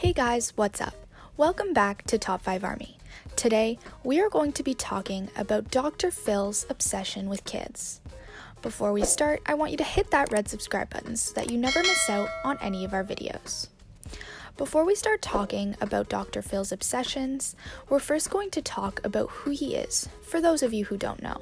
Hey guys, what's up? Welcome back to Top 5 Army. Today, we are going to be talking about Dr. Phil's obsession with kids. Before we start, I want you to hit that red subscribe button so that you never miss out on any of our videos. Before we start talking about Dr. Phil's obsessions, we're first going to talk about who he is, for those of you who don't know.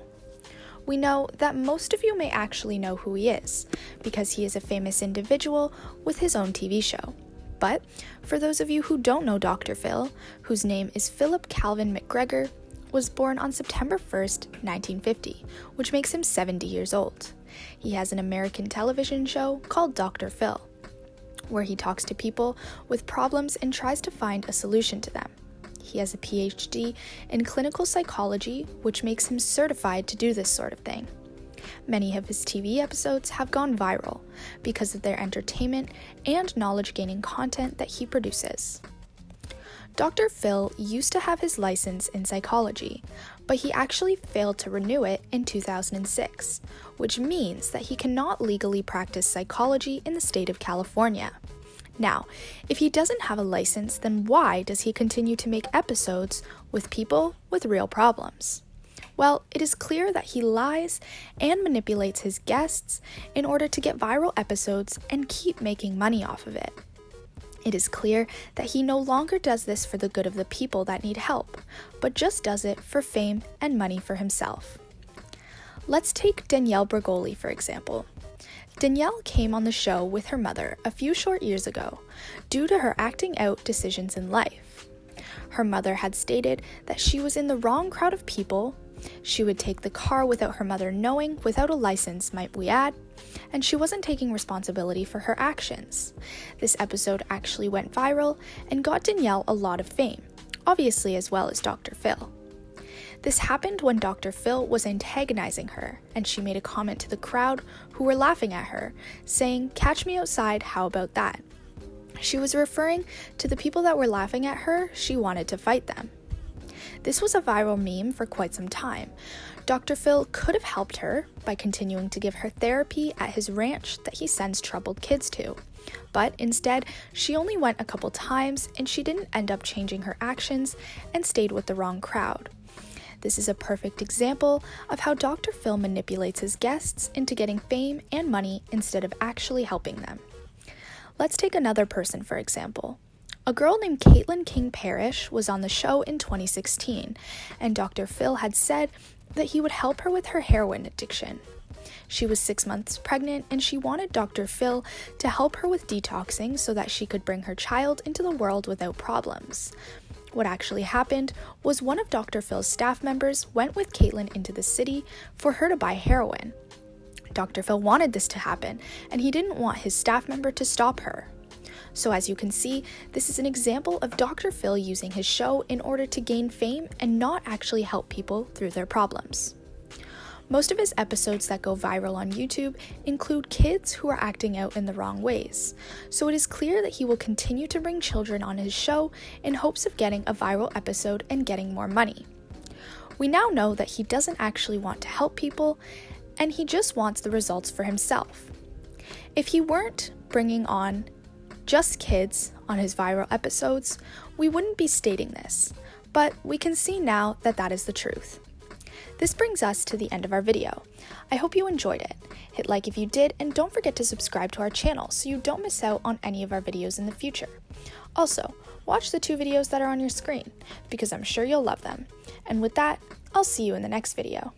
We know that most of you may actually know who he is, because he is a famous individual with his own TV show. But for those of you who don't know Dr. Phil, whose name is Philip Calvin McGregor, was born on September 1st, 1950, which makes him 70 years old. He has an American television show called Dr. Phil, where he talks to people with problems and tries to find a solution to them. He has a PhD in clinical psychology, which makes him certified to do this sort of thing. Many of his TV episodes have gone viral because of their entertainment and knowledge-gaining content that he produces. Dr. Phil used to have his license in psychology, but he actually failed to renew it in 2006, which means that he cannot legally practice psychology in the state of California. Now, if he doesn't have a license, then why does he continue to make episodes with people with real problems? Well, it is clear that he lies and manipulates his guests in order to get viral episodes and keep making money off of it. It is clear that he no longer does this for the good of the people that need help, but just does it for fame and money for himself. Let's take Danielle Bregoli, for example. Danielle came on the show with her mother a few short years ago due to her acting out decisions in life. Her mother had stated that she was in the wrong crowd of people. She would take the car without her mother knowing, without a license, might we add, and she wasn't taking responsibility for her actions. This episode actually went viral and got Danielle a lot of fame, obviously as well as Dr. Phil. This happened when Dr. Phil was antagonizing her, and she made a comment to the crowd who were laughing at her, saying, "Catch me outside, how about that?" She was referring to the people that were laughing at her. She wanted to fight them. This was a viral meme for quite some time. Dr. Phil could have helped her by continuing to give her therapy at his ranch that he sends troubled kids to. But instead, she only went a couple times and she didn't end up changing her actions and stayed with the wrong crowd. This is a perfect example of how Dr. Phil manipulates his guests into getting fame and money instead of actually helping them. Let's take another person, for example. A girl named Caitlin King Parrish was on the show in 2016, and Dr. Phil had said that he would help her with her heroin addiction. She was 6 months pregnant, and she wanted Dr. Phil to help her with detoxing so that she could bring her child into the world without problems. What actually happened was one of Dr. Phil's staff members went with Caitlin into the city for her to buy heroin. Dr. Phil wanted this to happen, and he didn't want his staff member to stop her. So as you can see, this is an example of Dr. Phil using his show in order to gain fame and not actually help people through their problems. Most of his episodes that go viral on YouTube include kids who are acting out in the wrong ways, so it is clear that he will continue to bring children on his show in hopes of getting a viral episode and getting more money. We now know that he doesn't actually want to help people, and he just wants the results for himself. If he weren't bringing on just kids on his viral episodes, we wouldn't be stating this, but we can see now that that is the truth. This brings us to the end of our video. I hope you enjoyed it. Hit like if you did, and don't forget to subscribe to our channel so you don't miss out on any of our videos in the future. Also, watch the 2 videos that are on your screen, because I'm sure you'll love them. And with that, I'll see you in the next video.